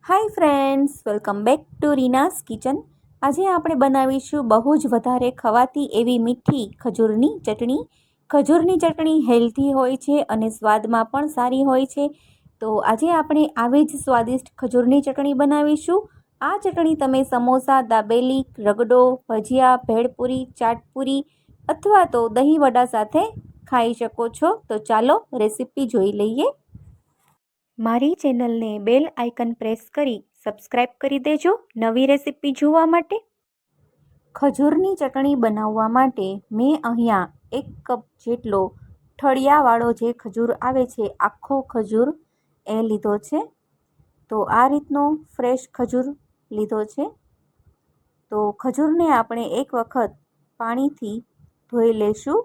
Hi friends, welcome back to Reena's kitchen. આજે આપણે બનાવીશું બહુ જ વધારે ખવાતી એવી મીઠી ખજૂરની ચટણી. ખજૂરની ચટણી હેલ્ધી હોય છે અને સ્વાદમાં પણ સારી હોય છે. તો આજે આપણે આવી જ સ્વાદિષ્ટ ખજૂરની ચટણી બનાવીશું. આ ચટણી તમે સમોસા, દાબેલી, રગડો, ભજીયા, ભેળપૂરી, ચાટપૂરી અથવા તો દહીં વડા સાથે ખાઈ શકો છો. તો ચાલો રેસીપી જોઈ લઈએ. મારી ચેનલને બેલ આઇકન પ્રેસ કરી સબસ્ક્રાઇબ કરી દેજો નવી રેસીપી જોવા માટે. ખજૂરની ચટણી બનાવવા માટે મેં અહીંયા 1 કપ જેટલો ઠળિયાવાળો જે ખજૂર આવે છે, આખો ખજૂર એ લીધો છે. તો આ રીતનો ફ્રેશ ખજૂર લીધો છે. તો ખજૂરને આપણે એક વખત પાણીથી ધોઈ લેશું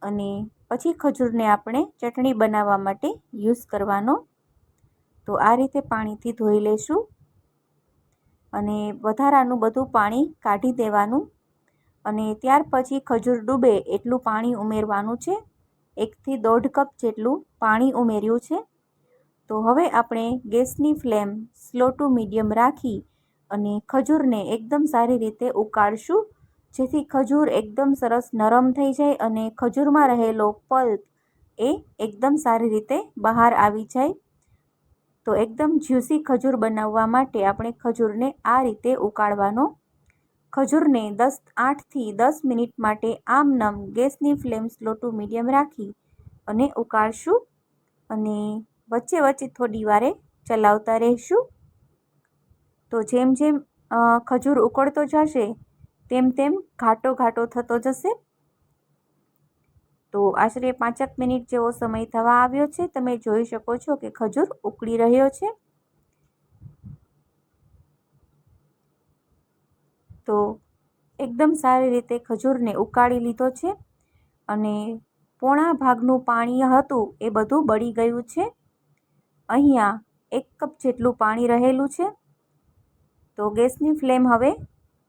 અને પછી ખજૂરને આપણે ચટણી બનાવવા માટે યુઝ કરવાનો. તો આ રીતે પાણીથી ધોઈ લેશું અને વધારાનું બધું પાણી કાઢી દેવાનું અને ત્યાર પછી ખજૂર ડૂબે એટલું પાણી ઉમેરવાનું છે. 1 થી 1.5 કપ જેટલું પાણી ઉમેર્યું છે. તો હવે આપણે ગેસની ફ્લેમ સ્લો ટુ મીડિયમ રાખી અને ખજૂરને એકદમ સારી રીતે ઉકાળશું, જેથી ખજૂર એકદમ સરસ નરમ થઈ જાય અને ખજૂરમાં રહેલો પલ્પ એ એકદમ સારી રીતે બહાર આવી જાય. તો એકદમ જ્યુસી ખજૂર બનાવવા માટે આપણે ખજૂરને આ રીતે ઉકાળવાનો. ખજૂરને 8 થી 10 મિનિટ માટે આમનમ ગેસની ફ્લેમ સ્લો ટુ મીડિયમ રાખી અને ઉકાળશું અને વચ્ચે વચ્ચે થોડી વારે ચલાવતા રહીશું. તો જેમ જેમ ખજૂર ઉકળતો જશે તેમ તેમ ઘાટો ઘાટો થતો જશે. તો આશરે 5 મિનિટ જેવો સમય થવા આવ્યો છે. તમે જોઈ શકો છો કે ખજૂર ઉકળી રહ્યો છે. તો એકદમ સારી રીતે ખજૂરને ઉકાળી લીધો છે અને પોણા ભાગનું પાણી હતું એ બધું બળી ગયું છે. અહીંયા 1 કપ જેટલું પાણી રહેલું છે. તો ગેસની ફ્લેમ હવે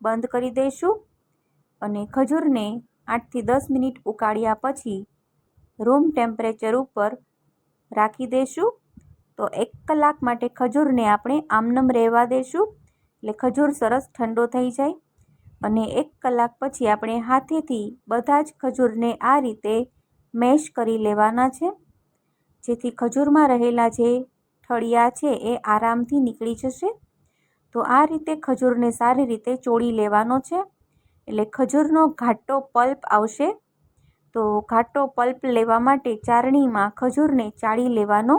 બંધ કરી દઈશું અને ખજૂરને 8 થી 10 મિનિટ ઉકાળ્યા પછી રૂમ ટેમ્પરેચર ઉપર રાખી દઈશું. તો 1 કલાક માટે ખજૂરને આપણે આમનમ રહેવા દઈશું, એટલે ખજૂર સરસ ઠંડો થઈ જાય અને 1 કલાક પછી આપણે હાથેથી બધા જ ખજૂરને આ રીતે મેશ કરી લેવાના છે, જેથી ખજૂરમાં રહેલા જે ઠળિયા છે એ આરામથી નીકળી જશે. તો આ રીતે ખજૂરને સારી રીતે ચોળી લેવાનો છે, એટલે ખજૂરનો ઘાટો પલ્પ આવશે. તો ઘાટો પલ્પ લેવા માટે ચારણીમાં ખજૂરને ચાળી લેવાનો.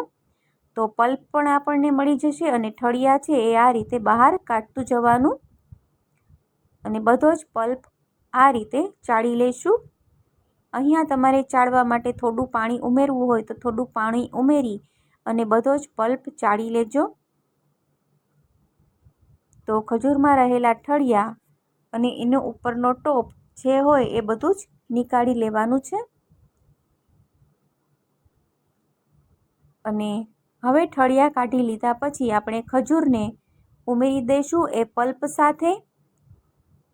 તો પલ્પ પણ આપણને મળી જશે અને ઠળિયા છે એ આ રીતે બહાર કાઢતું જવાનું અને બધો જ પલ્પ આ રીતે ચાળી લઈશું. અહીંયા તમારે ચાળવા માટે થોડું પાણી ઉમેરવું હોય તો થોડું પાણી ઉમેરી અને બધો જ પલ્પ ચાળી લેજો. તો ખજૂરમાં રહેલા ઠળિયા અને એનો ઉપરનો ટોપ જે હોય એ બધું જ નીકાળી લેવાનું છે. અને હવે ઠળિયા કાઢી લીધા પછી આપણે ખજૂરને ઉમેરી દઈશું એ પલ્પ સાથે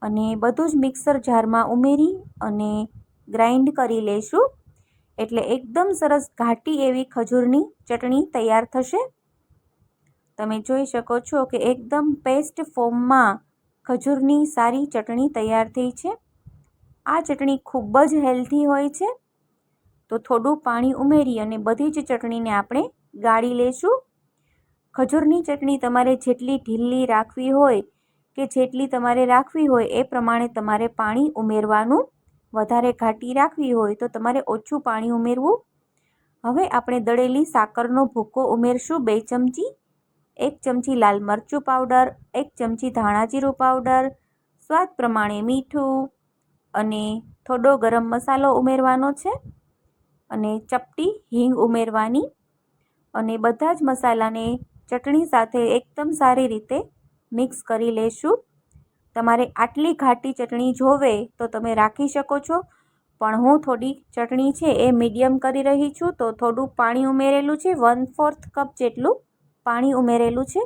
અને બધું જ મિક્સર જારમાં ઉમેરી અને ગ્રાઇન્ડ કરી લઈશું, એટલે એકદમ સરસ ઘાટી એવી ખજૂરની ચટણી તૈયાર થશે. તમે જોઈ શકો છો કે એકદમ પેસ્ટ ફોર્મમાં ખજૂરની સારી ચટણી તૈયાર થઈ છે. આ ચટણી ખૂબ જ હેલ્ધી હોય છે. તો થોડું પાણી ઉમેરી અને બધી જ ચટણીને આપણે ગાળી લઈશું. ખજૂરની ચટણી તમારે જેટલી ઢીલી રાખવી હોય કે જેટલી તમારે રાખવી હોય એ પ્રમાણે તમારે પાણી ઉમેરવાનું. વધારે ઘાટી રાખવી હોય તો તમારે ઓછું પાણી ઉમેરવું. હવે આપણે દળેલી સાકરનો ભૂકો ઉમેરશું 2 ચમચી. 1 ચમચી લાલ મરચું પાવડર, 1 ચમચી ધાણા જીરું પાવડર, સ્વાદ પ્રમાણે મીઠું અને થોડો ગરમ મસાલો ઉમેરવાનો છે અને ચપટી હિંગ ઉમેરવાની અને બધા જ મસાલાને ચટણી સાથે એકદમ સારી રીતે મિક્સ કરી લેશું. તમારે આટલી ઘાટી ચટણી જોવે તો તમે રાખી શકો છો, પણ હું થોડી ચટણી છે એ મીડિયમ કરી રહી છું, તો થોડું પાણી ઉમેરેલું છે. 1/4 કપ જેટલું પાણી ઉમેરેલું છે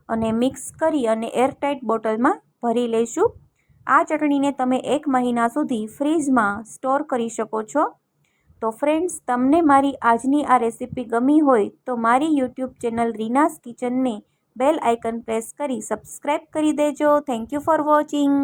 અને મિક્સ કરી અને એરટાઇટ બોટલમાં ભરી લઈશું. આ ચટણીને તમે 1 મહિના સુધી ફ્રીજમાં સ્ટોર કરી શકો છો. તો ફ્રેન્ડ્સ, તમને મારી આજની આ રેસીપી ગમી હોય તો મારી યુટ્યુબ ચેનલ રીનાસ કિચનને બેલ આઇકન પ્રેસ કરી સબસ્ક્રાઈબ કરી દેજો. Thank you for watching.